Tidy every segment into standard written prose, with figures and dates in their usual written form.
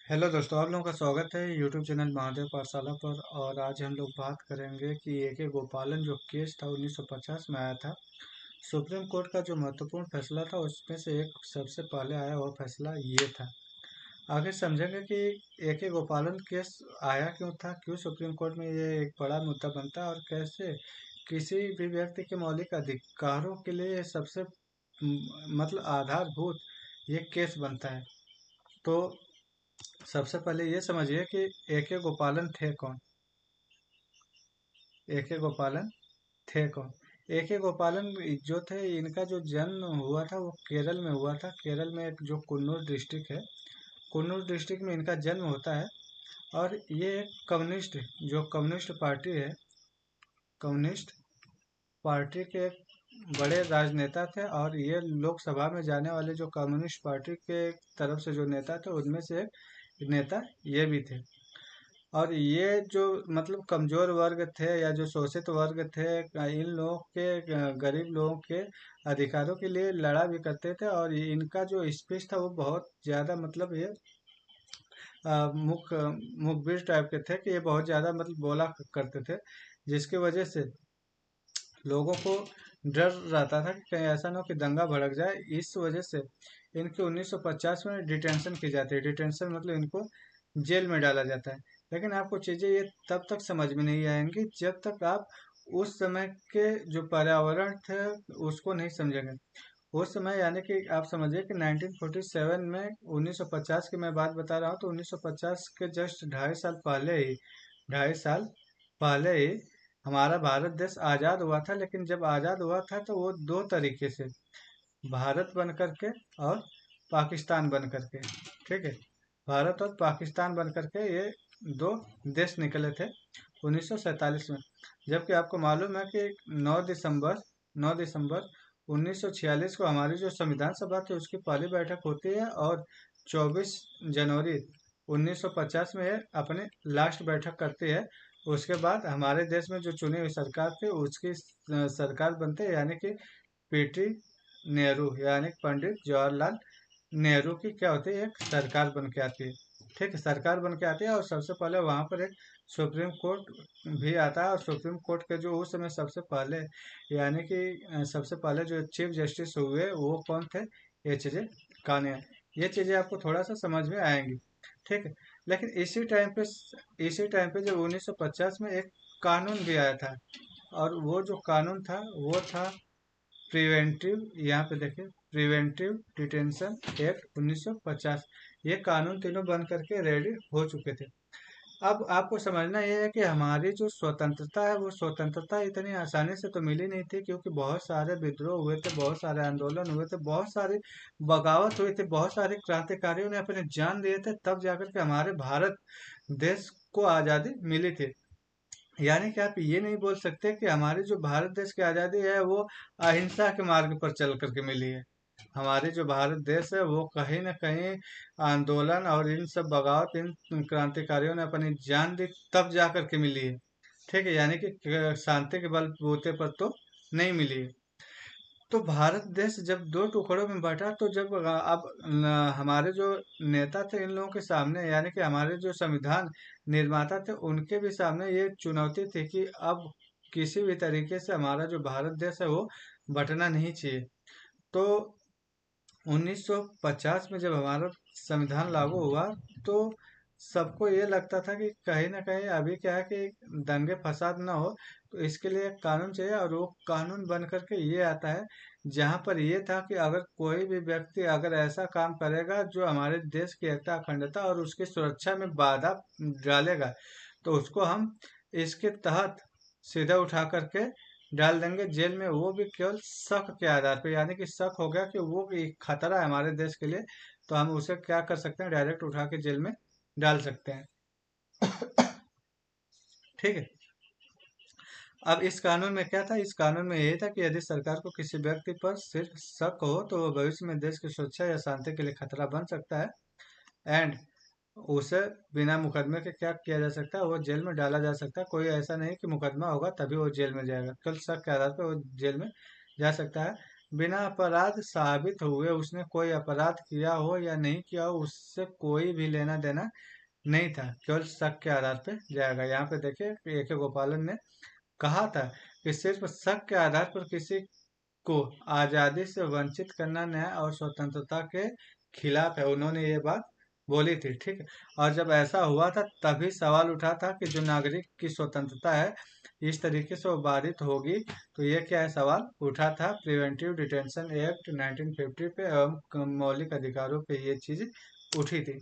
Hello दोस्तों, आप लोगों का स्वागत है यूट्यूब चैनल महादेव पाठशाला पर। और आज हम लोग बात करेंगे कि ए.के. गोपालन जो केस था 1950 में आया था। सुप्रीम कोर्ट का जो महत्वपूर्ण फैसला था उसमें से एक सबसे पहले आया वह फैसला ये था। आखिर समझेंगे कि ए.के. गोपालन केस आया क्यों था, क्यों सुप्रीम कोर्ट में ये एक बड़ा मुद्दा बनता है और कैसे किसी भी व्यक्ति के मौलिक अधिकारों के लिए ये सबसे मतलब आधारभूत ये केस बनता है। तो सबसे पहले ये समझिए कि ए.के. गोपालन थे कौन। ए.के. गोपालन थे कौन। ए.के. गोपालन जो थे, इनका जो जन्म हुआ था वो केरल में हुआ था। केरल में एक जो कुन्नूर डिस्ट्रिक्ट है, कुन्नूर डिस्ट्रिक्ट में इनका जन्म होता है। और ये एक कम्युनिस्ट, जो कम्युनिस्ट पार्टी है, कम्युनिस्ट पार्टी के एक बड़े राजनेता थे। और ये लोकसभा में जाने वाले जो कम्युनिस्ट पार्टी के तरफ से जो नेता थे उनमें से एक नेता ये भी थे। और ये जो मतलब कमजोर वर्ग थे या जो शोषित वर्ग थे, इन लोगों के गरीब लोगों के अधिकारों के लिए लड़ा भी करते थे। और इनका जो स्पीच था वो बहुत ज्यादा मतलब ये मुख मुखबिर टाइप के थे कि ये बहुत ज्यादा मतलब बोला करते थे, जिसकी वजह से लोगों को डर रहता था कि कहीं ऐसा ना हो कि दंगा भड़क जाए। इस वजह से इनकी 1950 में डिटेंशन की जाती है। डिटेंशन मतलब इनको जेल में डाला जाता है। लेकिन आपको चीजें ये तब तक समझ में नहीं आएंगी जब तक आप उस समय के जो पर्यावरण थे उसको नहीं समझेंगे। उस समय यानी कि आप समझिए कि 1947 में, 1950 की मैं बात बता रहा हूँ, तो 1950 के जस्ट 2.5 साल पहले ही, 2.5 साल पहले ही हमारा भारत देश आज़ाद हुआ था। लेकिन जब आज़ाद हुआ था तो वो दो तरीके से, भारत बन करके और पाकिस्तान बन करके। ठीक है, भारत और पाकिस्तान बन करके ये दो देश निकले थे 1947 में। जबकि आपको मालूम है कि 9 दिसंबर 1946 को हमारी जो संविधान सभा थी उसकी पहली बैठक होती है। और 24 जनवरी 1950 में ये अपनी लास्ट बैठक करती है। उसके बाद हमारे देश में जो चुनी हुई सरकार थी उसकी सरकार बनते है, यानी कि पीटी नेहरू, यानी पंडित जवाहरलाल नेहरू की क्या होती है, एक सरकार बन के आती है। ठीक है, सरकार बन के आती है। और सबसे पहले वहां पर एक सुप्रीम कोर्ट भी आता है। और सुप्रीम कोर्ट के जो उस समय सबसे पहले, यानी कि सबसे पहले जो चीफ जस्टिस हुए वो कौन थे, एच.जे. कानिया। ये चीजें आपको थोड़ा सा समझ में आएंगी। ठीक है, लेकिन इसी टाइम पे जब 1950 में एक कानून भी आया था। और वो जो कानून था वो था प्रिवेंटिव, यहाँ पे देखिए, प्रिवेंटिव डिटेंशन एक्ट 1950। ये कानून तीनों बन करके रेडी हो चुके थे। अब आपको समझना ये है कि हमारी जो स्वतंत्रता है वो स्वतंत्रता इतनी आसानी से तो मिली नहीं थी, क्योंकि बहुत सारे विद्रोह हुए थे, बहुत सारे आंदोलन हुए थे, बहुत सारी बगावत हुई थी, बहुत सारे क्रांतिकारियों ने अपने जान दिए थे, तब जाकर के हमारे भारत देश को आज़ादी मिली थी। यानी कि आप ये नहीं बोल सकते कि हमारी जो भारत देश की आज़ादी है वो अहिंसा के मार्ग पर चल करके मिली है। हमारी जो भारत देश है वो कहीं ना कहीं आंदोलन और इन सब बगावत, इन क्रांतिकारियों ने अपनी जान दी तब जा करके मिली है। ठीक है, यानी कि शांति के बलबूते पर तो नहीं मिली है। तो भारत देश जब दो टुकड़ों में बंटा, तो जब अब हमारे जो नेता थे इन लोगों के सामने, यानी कि हमारे जो संविधान निर्माता थे उनके भी सामने ये चुनौती थी कि अब किसी भी तरीके से हमारा जो भारत देश है वो बंटना नहीं चाहिए। तो 1950 में जब हमारा संविधान लागू हुआ तो सबको ये लगता था कि कहीं ना कहीं अभी क्या है कि दंगे फसाद ना हो, तो इसके लिए एक कानून चाहिए। और वो कानून बन करके ये आता है जहां पर ये था कि अगर कोई भी व्यक्ति अगर ऐसा काम करेगा जो हमारे देश की एकता अखंडता और उसकी सुरक्षा में बाधा डालेगा, तो उसको हम इसके तहत सीधे उठा करके डाल देंगे जेल में, वो भी केवल शक के आधार पर। यानी कि शक हो गया कि वो एक खतरा है हमारे देश के लिए, तो हम उसे क्या कर सकते हैं, डायरेक्ट उठा के जेल में डाल सकते हैं। ठीक है, अब इस कानून में क्या था, इस कानून में यही था कि यदि सरकार को किसी व्यक्ति पर सिर्फ शक हो तो वो भविष्य में देश की सुरक्षा या शांति के लिए खतरा बन सकता है। एंड उसे बिना मुकदमे के क्या किया जा सकता है, वो जेल में डाला जा सकता है। कोई ऐसा नहीं कि मुकदमा होगा तभी वो जेल में जाएगा, कल शक के आधार पर वो जेल में जा सकता है। बिना अपराध साबित हुए उसने कोई अपराध किया हो या नहीं किया हो, उससे कोई भी लेना देना नहीं था, केवल शक के आधार पे जाएगा। यहाँ पे देखिए ए के गोपालन ने कहा था कि सिर्फ शक के आधार पर किसी को आजादी से वंचित करना न्याय और स्वतंत्रता के खिलाफ है, उन्होंने ये बात बोली थी, ठीक है। और जब ऐसा हुआ था तभी सवाल उठा था कि जो नागरिक की स्वतंत्रता है इस तरीके से वो बाधित होगी, तो ये क्या है, सवाल उठा था प्रिवेंटिव डिटेंशन एक्ट 1950 पे एवं मौलिक अधिकारों पे ये चीज उठी थी।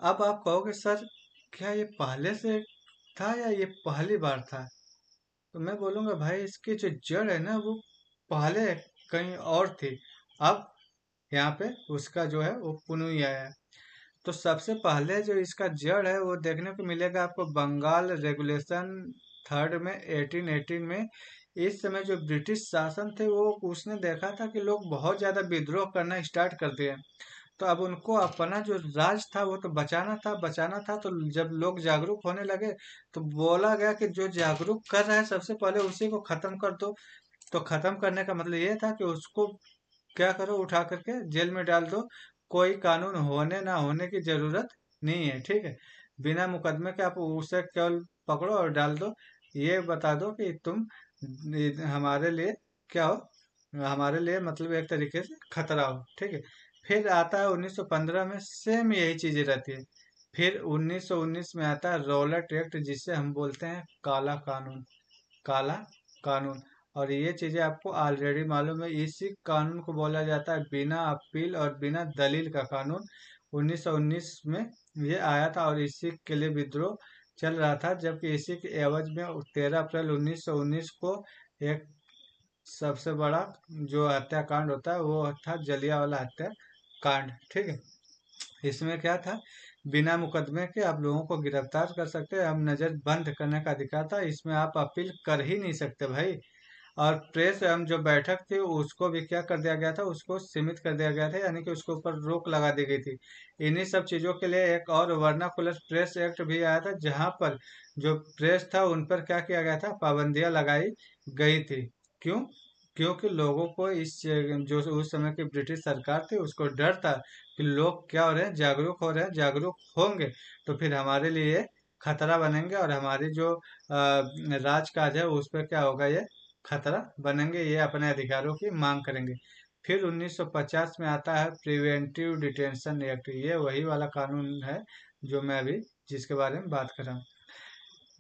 अब आप कहोगे सर क्या ये पहले से था या ये पहली बार था, तो मैं बोलूंगा भाई इसकी जो जड़ है ना वो पहले कहीं और थी, अब यहाँ पे उसका जो है वो पुनः आया है। तो सबसे पहले जो इसका जड़ है वो देखने को मिलेगा आपको बंगाल रेगुलेशन थर्ड में 1818 में। इस समय जो ब्रिटिश शासन थे वो उसने देखा था कि लोग बहुत ज्यादा विद्रोह करना स्टार्ट कर दिए, तो अब उनको अपना जो राज था वो तो बचाना था। तो जब लोग जागरूक होने लगे तो बोला गया कि जो जागरूक कर रहा है सबसे पहले उसी को खत्म कर दो। तो खत्म करने का मतलब ये था कि उसको क्या करो, उठा करके जेल में डाल दो, कोई कानून होने ना होने की जरूरत नहीं है, ठीक है। बिना मुकदमे के आप उसे केवल पकड़ो और डाल दो, ये बता दो कि तुम हमारे लिए क्या हो, हमारे लिए मतलब एक तरीके से खतरा हो, ठीक है। फिर आता है 1915 में, सेम यही चीजें रहती है। फिर 1919 में आता है रॉलेट एक्ट, जिसे हम बोलते हैं काला कानून, काला कानून। और ये चीजें आपको ऑलरेडी मालूम है, इसी कानून को बोला जाता है बिना अपील और बिना दलील का कानून। 1919 में ये आया था और इसी के लिए विद्रोह चल रहा था, जबकि इसी के एवज में 13 अप्रैल 1919 को एक सबसे बड़ा जो हत्याकांड होता है वो था जलियांवाला हत्याकांड, ठीक है। इसमें क्या था, बिना मुकदमे के आप लोगों को गिरफ्तार कर सकते हैं, हम नजर बंद करने का अधिकार था, इसमें आप अपील कर ही नहीं सकते भाई। और प्रेस एवं जो बैठक थी उसको भी क्या कर दिया गया था, उसको सीमित कर दिया गया था, यानी कि उसके ऊपर रोक लगा दी गई थी। इन्हीं सब चीजों के लिए एक और वर्नाकुलर प्रेस एक्ट भी आया था, जहां पर जो प्रेस था उन पर क्या किया गया था, पाबंदियां लगाई गई थी। क्यों? क्योंकि लोगों को इस जो उस समय की ब्रिटिश सरकार थी उसको डर था कि लोग क्या हो रहे हैं, जागरूक हो रहे हैं, जागरूक होंगे तो फिर हमारे लिए खतरा बनेंगे और हमारी जो राजकाज है उस पर क्या होगा, ये खतरा बनेंगे, ये अपने अधिकारों की मांग करेंगे। फिर 1950 में आता है प्रिवेंटिव डिटेंशन एक्ट, ये वही वाला कानून है जो मैं अभी जिसके बारे में बात कर रहा हूँ।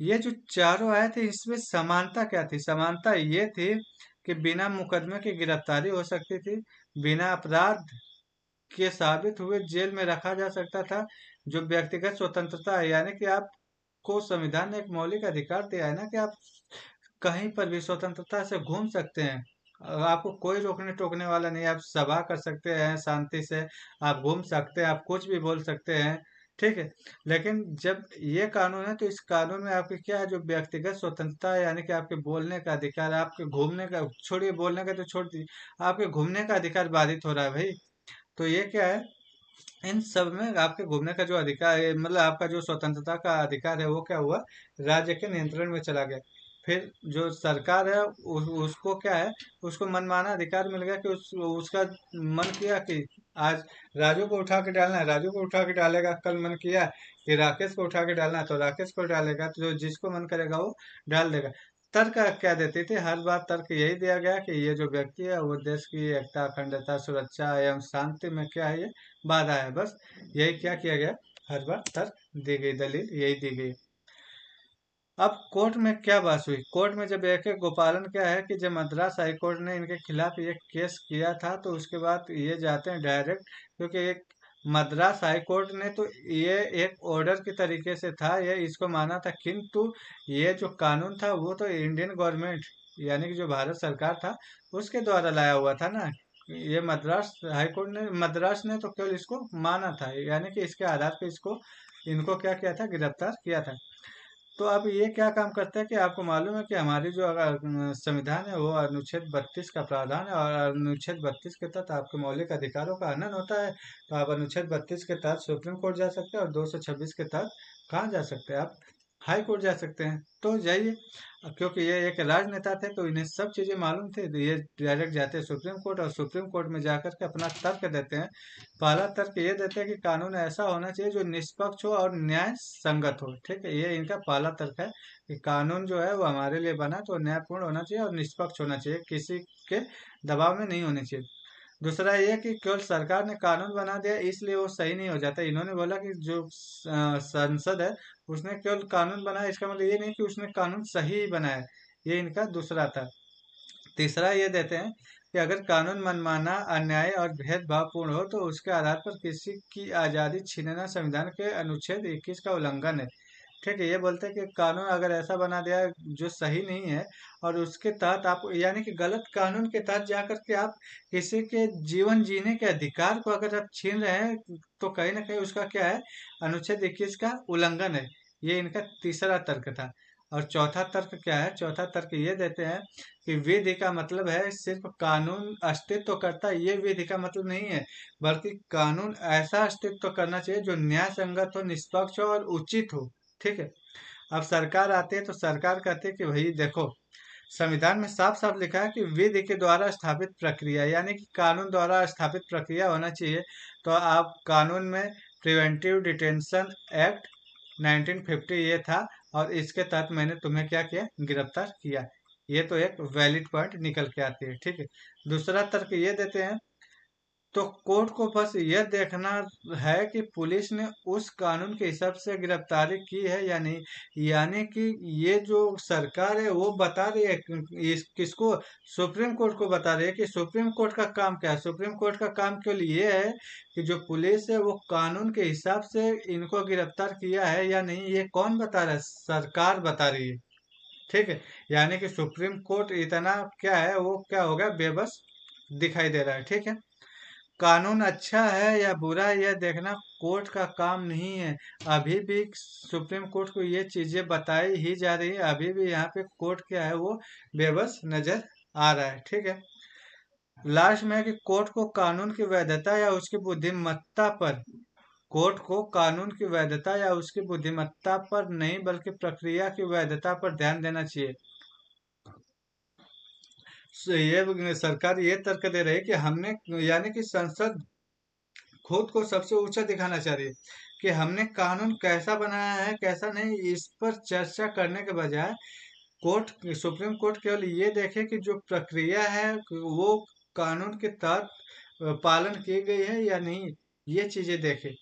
ये जो चारों आए थे इसमें समानता क्या थी, समानता ये थी कि बिना मुकदमे की गिरफ्तारी हो सकती थी, बिना अपराध के साबित हुए जेल में रखा जा सकता था। जो व्यक्तिगत स्वतंत्रता है, यानी कि आपको संविधान ने एक मौलिक अधिकार दिया है ना कि आप कहीं पर भी स्वतंत्रता से घूम सकते हैं, आपको कोई रोकने टोकने वाला नहीं है, आप सभा कर सकते हैं शांति से, आप घूम सकते हैं, आप कुछ भी बोल सकते हैं, ठीक है। लेकिन जब ये कानून है तो इस कानून में आपकी क्या है, जो व्यक्तिगत स्वतंत्रता है, यानी कि आपके बोलने का अधिकार, आपके घूमने का, छोड़िए बोलने का तो छोड़ दीजिए, आपके घूमने का अधिकार बाधित हो रहा है भाई। तो ये क्या है, इन सब में आपके घूमने का जो अधिकार है, मतलब आपका जो स्वतंत्रता का अधिकार है वो क्या हुआ, राज्य के नियंत्रण में चला गया। फिर जो सरकार है उसको क्या है, उसको मनमाना अधिकार मिल गया कि उसका मन किया कि आज राजू को उठा के डालना है, राजू को उठा के डालेगा, कल मन किया कि राकेश को उठा के डालना है तो राकेश को डालेगा, तो जो जिसको मन करेगा वो डाल देगा। तर्क क्या देती थी, हर बार तर्क यही दिया गया कि ये जो व्यक्ति है वो देश की एकता, अखंडता, सुरक्षा एवं शांति में क्या है, ये बाधा है, बस यही क्या किया गया, हर बार तर्क दी गई, दलील यही दी गई। अब कोर्ट में क्या बात हुई, कोर्ट में जब एक गोपालन क्या है कि जब मद्रास हाई कोर्ट ने इनके खिलाफ ये केस किया था तो उसके बाद ये जाते हैं डायरेक्ट, क्योंकि एक मद्रास हाई कोर्ट ने तो ये एक ऑर्डर की तरीके से था, ये इसको माना था, किंतु ये जो कानून था वो तो इंडियन गवर्नमेंट यानी कि जो भारत सरकार था उसके द्वारा लाया हुआ था ना। ये मद्रास हाई कोर्ट ने, मद्रास ने तो केवल इसको माना था, यानी कि इसके आधार पर इसको इनको क्या किया था, गिरफ्तार किया था। तो अब ये क्या काम करता है कि आपको मालूम है कि हमारी जो संविधान है वो अनुच्छेद 32 का प्रावधान है, और अनुच्छेद 32 के तहत आपके मौलिक अधिकारों का हनन होता है, तो आप अनुच्छेद 32 के तहत सुप्रीम कोर्ट जा सकते हैं और 226 के तहत कहाँ जा सकते हैं आप, हाई कोर्ट जा सकते हैं, तो जाइए। क्योंकि ये एक राजनेता थे तो इन्हें सब चीजें मालूम थे, तो ये डायरेक्ट जाते हैं सुप्रीम कोर्ट और सुप्रीम कोर्ट में जाकर के अपना तर्क देते हैं। पहला तर्क ये देते हैं कि कानून ऐसा होना चाहिए जो निष्पक्ष हो और न्याय संगत हो। ठीक है, ये इनका पहला तर्क है कि कानून जो है वो हमारे लिए बना तो न्यायपूर्ण होना चाहिए और निष्पक्ष होना चाहिए, किसी के दबाव में नहीं होनी चाहिए। दूसरा ये कि केवल सरकार ने कानून बना दिया इसलिए वो सही नहीं हो जाता। इन्होंने बोला कि जो संसद है उसने केवल कानून बनाया, इसका मतलब ये नहीं कि उसने कानून सही बनाया। ये इनका दूसरा था। तीसरा ये देते हैं कि अगर कानून मनमाना, अन्याय और भेदभावपूर्ण हो तो उसके आधार पर किसी की आज़ादी छीनना संविधान के अनुच्छेद 21 का उल्लंघन है। ठीक है, ये बोलते हैं कि कानून अगर ऐसा बना दिया है जो सही नहीं है और उसके तहत आप, यानी कि गलत कानून के तहत जाकर के आप किसी के जीवन जीने के अधिकार को अगर आप छीन रहे हैं तो कहीं ना कहीं उसका क्या है, अनुच्छेद 21 का उल्लंघन है। ये इनका तीसरा तर्क था। और चौथा तर्क क्या है, चौथा तर्क ये देते हैं कि विधि का मतलब है सिर्फ कानून अस्तित्व करता है, ये विधि का मतलब नहीं है, बल्कि कानून ऐसा अस्तित्व करना चाहिए जो न्याय संगत हो, निष्पक्ष हो और उचित हो। ठीक है। अब सरकार आती है तो सरकार कहती है कि भाई देखो, संविधान में साफ साफ लिखा है कि विधि के द्वारा स्थापित प्रक्रिया, यानी कि कानून द्वारा स्थापित प्रक्रिया होना चाहिए। तो आप कानून में प्रिवेंटिव डिटेंशन एक्ट 1950 ये था, और इसके तहत मैंने तुम्हें क्या किया, गिरफ्तार किया। ये तो एक वैलिड पॉइंट निकल के आती है। ठीक है। दूसरा तर्क ये देते हैं, तो कोर्ट को बस यह देखना है कि पुलिस ने उस कानून के हिसाब से गिरफ्तारी की है या नहीं। यानी कि ये जो सरकार है वो बता रही है किसको, सुप्रीम कोर्ट को बता रही है कि सुप्रीम कोर्ट का काम क्या है। सुप्रीम कोर्ट का काम केवल ये है कि जो पुलिस है वो कानून के हिसाब से इनको गिरफ्तार किया है या नहीं, ये कौन बता रहा है, सरकार बता रही है। ठीक है। यानी कि सुप्रीम कोर्ट इतना क्या है, वो क्या हो गया, बेबस दिखाई दे रहा है। ठीक है। कानून अच्छा है या बुरा है यह देखना कोर्ट का काम नहीं है। अभी भी सुप्रीम कोर्ट को ये चीजें बताई ही जा रही है, अभी भी यहाँ पे कोर्ट क्या है वो बेबस नजर आ रहा है। ठीक है। लास्ट में है कि कोर्ट को कानून की वैधता या उसकी बुद्धिमत्ता पर, कोर्ट को कानून की वैधता या उसकी बुद्धिमत्ता पर नहीं बल्कि प्रक्रिया की वैधता पर ध्यान देना चाहिए। ये सरकार ये तर्क दे रही है कि हमने, यानी कि संसद खुद को सबसे ऊंचा दिखाना चाह रही है कि हमने कानून कैसा बनाया है कैसा नहीं, इस पर चर्चा करने के बजाय कोर्ट, सुप्रीम कोर्ट केवल ये देखे कि जो प्रक्रिया है वो कानून के तहत पालन की गई है या नहीं, ये चीजें देखे।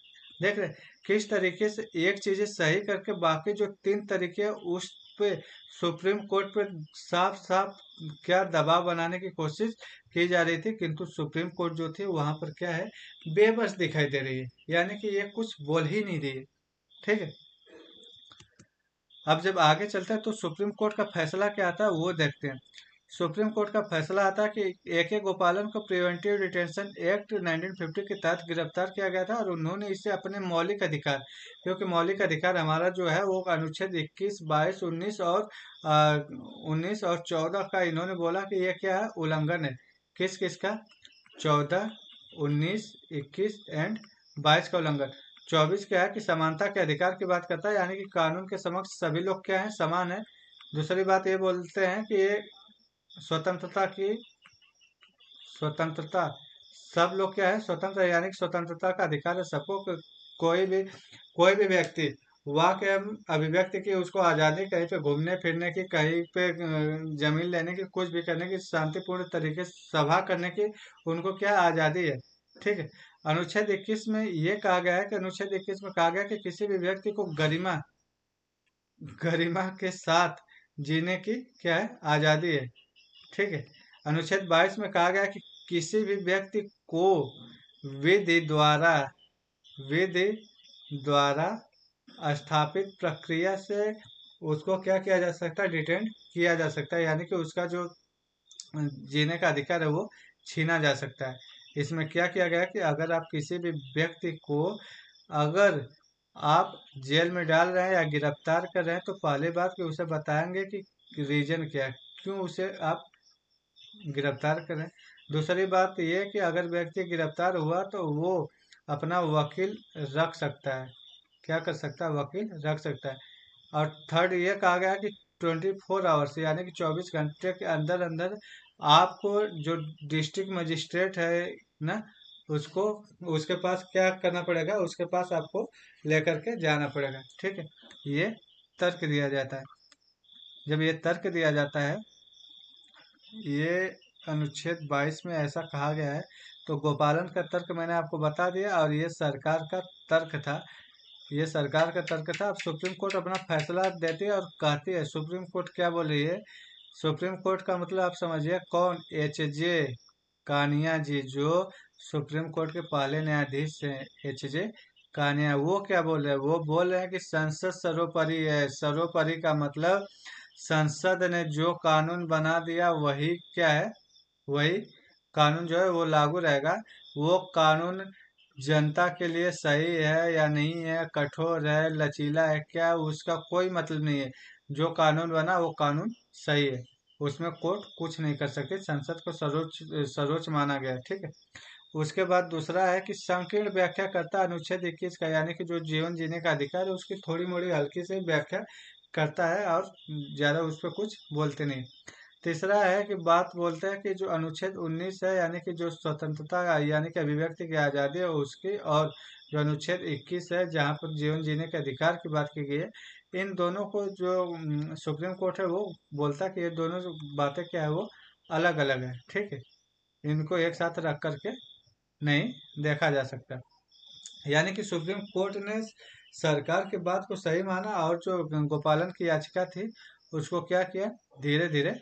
देख रहे किस तरीके से एक चीजें सही करके बाकी जो तीन तरीके हैं, उस पे सुप्रीम कोर्ट पे साफ साफ क्या दबाव बनाने की कोशिश की जा रही थी, किंतु सुप्रीम कोर्ट जो थी वहां पर क्या है, बेबस दिखाई दे रही है, यानी कि ये कुछ बोल ही नहीं रही है। ठीक है। अब जब आगे चलते हैं तो सुप्रीम कोर्ट का फैसला क्या आता है वो देखते हैं। सुप्रीम कोर्ट का फैसला आता है कि ए के गोपालन को प्रिवेंटिव डिटेंशन एक्ट 1950 के तहत गिरफ्तार किया गया था और उन्होंने इसे अपने मौलिक अधिकार, क्योंकि मौलिक अधिकार हमारा जो है वो अनुच्छेद 21, 22, 19 और 19 और 14 का इन्होंने बोला कि ये क्या है, उल्लंघन है। किस किस का, 14, 19, 21 एंड 22 का उल्लंघन। 24 क्या है कि समानता के अधिकार की बात करता है, यानी कि कानून के समक्ष सभी लोग क्या है, समान है। दूसरी बात ये बोलते हैं कि ये स्वतंत्रता की, स्वतंत्रता, सब लोग क्या है, स्वतंत्र है, यानी कि स्वतंत्रता का अधिकार है सबको। कोई भी व्यक्ति वाक एवं अभिव्यक्ति की, उसको आजादी, कहीं पे घूमने फिरने की, कहीं पे जमीन लेने की, कुछ भी करने की, शांतिपूर्ण तरीके से सभा करने की उनको क्या आजादी है। ठीक है। अनुच्छेद 21 में ये कहा गया है कि अनुच्छेद 21 में कहा गया है कि किसी भी व्यक्ति को गरिमा, गरिमा के साथ जीने की क्या है, आजादी है। ठीक है। अनुच्छेद 22 में कहा गया है कि किसी भी व्यक्ति को विधि द्वारा, विधि द्वारा स्थापित प्रक्रिया से उसको क्या किया जा सकता है, डिटेन किया जा सकता है, यानी कि उसका जो जीने का अधिकार है वो छीना जा सकता है। इसमें क्या किया गया है कि अगर आप किसी भी व्यक्ति को, अगर आप जेल में डाल रहे हैं या गिरफ्तार कर रहे हैं तो पहली बात कि उसे बताएंगे कि रीजन क्या है, क्यों उसे आप गिरफ्तार करें। दूसरी बात ये कि अगर व्यक्ति गिरफ्तार हुआ तो वो अपना वकील रख सकता है, क्या कर सकता है, वकील रख सकता है। और थर्ड ये कहा गया कि 24 आवर्स यानी कि 24 घंटे के अंदर अंदर आपको जो डिस्ट्रिक्ट मजिस्ट्रेट है ना, उसको उसके पास क्या करना पड़ेगा, उसके पास आपको लेकर के जाना पड़ेगा। ठीक है, ये तर्क दिया जाता है। जब ये तर्क दिया जाता है, ये अनुच्छेद 22 में ऐसा कहा गया है, तो गोपालन का तर्क मैंने आपको बता दिया और ये सरकार का तर्क था। ये सरकार का तर्क था। अब सुप्रीम कोर्ट अपना फैसला देती है और कहती है, सुप्रीम कोर्ट क्या बोल रही है। सुप्रीम कोर्ट का मतलब आप समझिए कौन, एच जे कानिया जी, जो सुप्रीम कोर्ट के पहले न्यायाधीश हैं, एच जे कानिया, वो क्या बोल रहे हैं, वो बोल रहे हैं कि संसद सर्वोपरि है। सर्वोपरि का मतलब संसद ने जो कानून बना दिया वही क्या है, वही कानून जो है वो लागू रहेगा। वो कानून जनता के लिए सही है या नहीं है, कठोर है, लचीला है, क्या, उसका कोई मतलब नहीं है। जो कानून बना वो कानून सही है, उसमें कोर्ट कुछ नहीं कर सकती। संसद को सर्वोच्च सर्वोच्च माना गया है। ठीक है। उसके बाद दूसरा है कि संकीर्ण व्याख्या करता अनुच्छेद 21 का, यानी कि जो जीवन जीने का अधिकार है उसकी थोड़ी मोड़ी हल्की से व्याख्या करता है और ज्यादा उस पर कुछ बोलते नहीं। तीसरा है कि बात बोलते हैं कि जो अनुच्छेद 19 है, यानी कि जो स्वतंत्रता यानी कि अभिव्यक्ति की आज़ादी है उसकी, और जो अनुच्छेद 21 है जहाँ पर जीवन जीने के अधिकार की बात की गई है, इन दोनों को जो सुप्रीम कोर्ट है वो बोलता है कि ये दोनों जो बातें क्या है वो अलग अलग है। ठीक है, इनको एक साथ रख करके नहीं देखा जा सकता। यानी कि सुप्रीम कोर्ट ने सरकार की बात को सही माना और जो गोपालन की याचिका थी उसको क्या किया, धीरे धीरे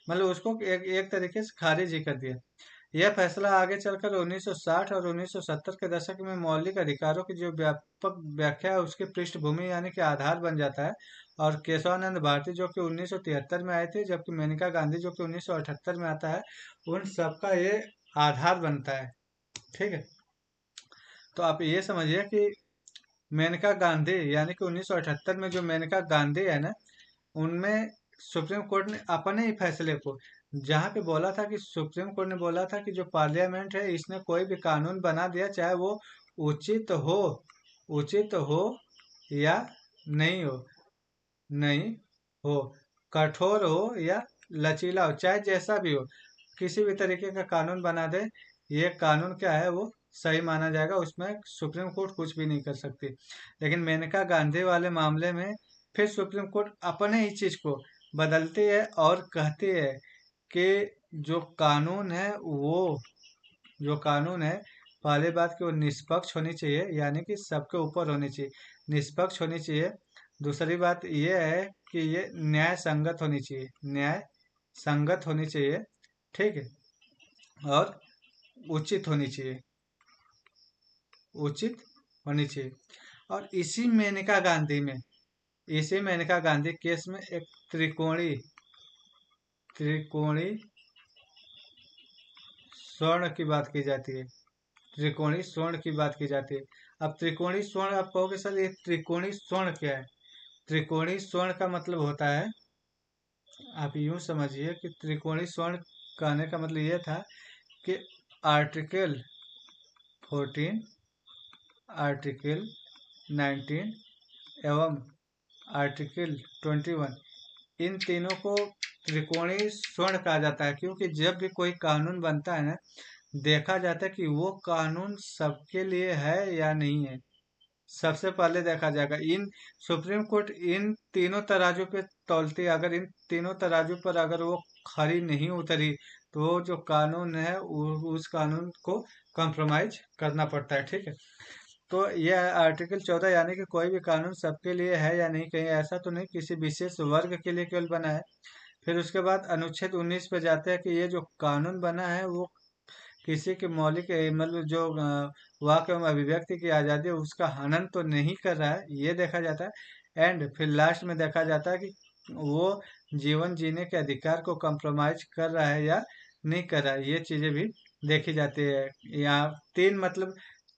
मतलब उसको एक तरीके से खारिज ही कर दिया। यह फैसला आगे चलकर 1960 और 1970 के दशक में मौलिक अधिकारों की जो व्यापक व्याख्या है उसकी पृष्ठभूमि यानी कि आधार बन जाता है। और केशवानंद भारती जो कि 1973 में आए थे, जबकि मेनका गांधी जो कि 1978 में आता है, उन सबका ये आधार बनता है। ठीक है, तो आप ये समझिए कि मेनका गांधी यानी कि 1978 में जो मेनका गांधी है ना, उनमें सुप्रीम कोर्ट ने अपने ही फैसले को, जहाँ पे बोला था कि सुप्रीम कोर्ट ने बोला था कि जो पार्लियामेंट है इसने कोई भी कानून बना दिया, चाहे वो उचित हो उचित हो या नहीं हो, नहीं हो, कठोर हो या लचीला हो, चाहे जैसा भी हो, किसी भी तरीके का कानून बना दे, ये कानून क्या है वो सही माना जाएगा, उसमें सुप्रीम कोर्ट कुछ भी नहीं कर सकती। लेकिन मेनका गांधी वाले मामले में फिर सुप्रीम कोर्ट अपने ही चीज को बदलती है और कहती है कि जो कानून है वो, जो कानून है, पहली बात कि वो निष्पक्ष होनी चाहिए, यानी कि सबके ऊपर होनी चाहिए, निष्पक्ष होनी चाहिए। दूसरी बात ये है कि ये न्याय संगत होनी चाहिए, न्याय संगत होनी चाहिए। ठीक है, और उचित होनी चाहिए, उचित होनी चाहिए। और इसी मेनका गांधी केस में एक त्रिकोणी त्रिकोणी स्वर्ण की बात की जाती है, त्रिकोणी स्वर्ण की बात की जाती है। अब त्रिकोणी स्वर्ण, आप कहोगे सर ये त्रिकोणी स्वर्ण क्या है। त्रिकोणी स्वर्ण का मतलब होता है, आप यूं समझिए कि त्रिकोणी स्वर्ण कहने का मतलब ये था कि आर्टिकल 14, आर्टिकल 19 एवं आर्टिकल 21, इन तीनों को त्रिकोणी स्वर्ण कहा जाता है, क्योंकि जब भी कोई कानून बनता है ना, देखा जाता है कि वो कानून सबके लिए है या नहीं है, सबसे पहले देखा जाएगा। इन सुप्रीम कोर्ट इन तीनों तराजू पे तौलती है, अगर इन तीनों तराजू पर अगर वो खरी नहीं उतरी तो वो जो कानून है उस कानून को कॉम्प्रोमाइज करना पड़ता है। ठीक है, तो यह आर्टिकल 14 यानी कि कोई भी कानून सबके लिए है या नहीं, कहीं ऐसा तो नहीं किसी विशेष वर्ग के लिए केवल बना है। फिर उसके बाद अनुच्छेद 19 पे जाते हैं कि ये जो कानून बना है वो किसी के मौलिक मतलब जो वाक एवं अभिव्यक्ति की आज़ादी है उसका हनन तो नहीं कर रहा है, ये देखा जाता है। एंड फिर लास्ट में देखा जाता है कि वो जीवन जीने के अधिकार को कॉम्प्रोमाइज कर रहा है या नहीं कर रहा है, ये चीजें भी देखी जाती है। यहाँ तीन मतलब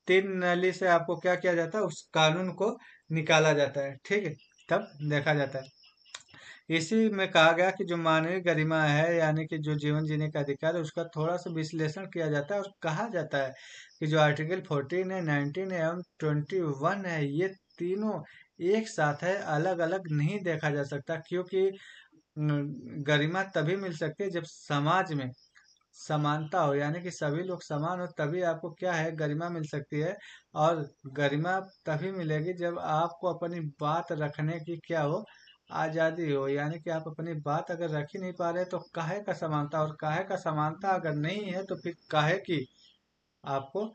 तीन नली से आपको क्या किया जाता है, उस कानून को निकाला जाता है। ठीक है, तब देखा जाता है। इसी में कहा गया कि जो मानवीय गरिमा है यानी कि जो जीवन जीने का अधिकार है उसका थोड़ा सा विश्लेषण किया जाता है और कहा जाता है कि जो आर्टिकल 14 है, 19 है एवं 21 है, ये तीनों एक साथ है, अलग अलग नहीं देखा जा सकता, क्योंकि गरिमा तभी मिल सकती है जब समाज में समानता हो, यानी कि सभी लोग समान हो, तभी आपको क्या है गरिमा मिल सकती है। और गरिमा तभी मिलेगी जब आपको अपनी बात रखने की क्या हो, आजादी हो। यानी कि आप अपनी बात अगर रख ही नहीं पा रहे तो काहे का समानता, और काहे का समानता अगर नहीं है तो फिर काहे की आपको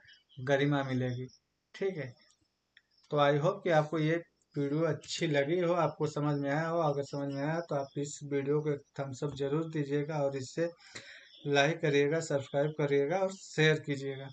गरिमा मिलेगी। ठीक है, तो आई होप कि आपको ये वीडियो अच्छी लगी हो, आपको समझ में आया हो। अगर समझ में आया तो आप इस वीडियो को थम्स अप जरूर दीजिएगा, और इससे लाइक करिएगा, सब्सक्राइब करिएगा और शेयर कीजिएगा।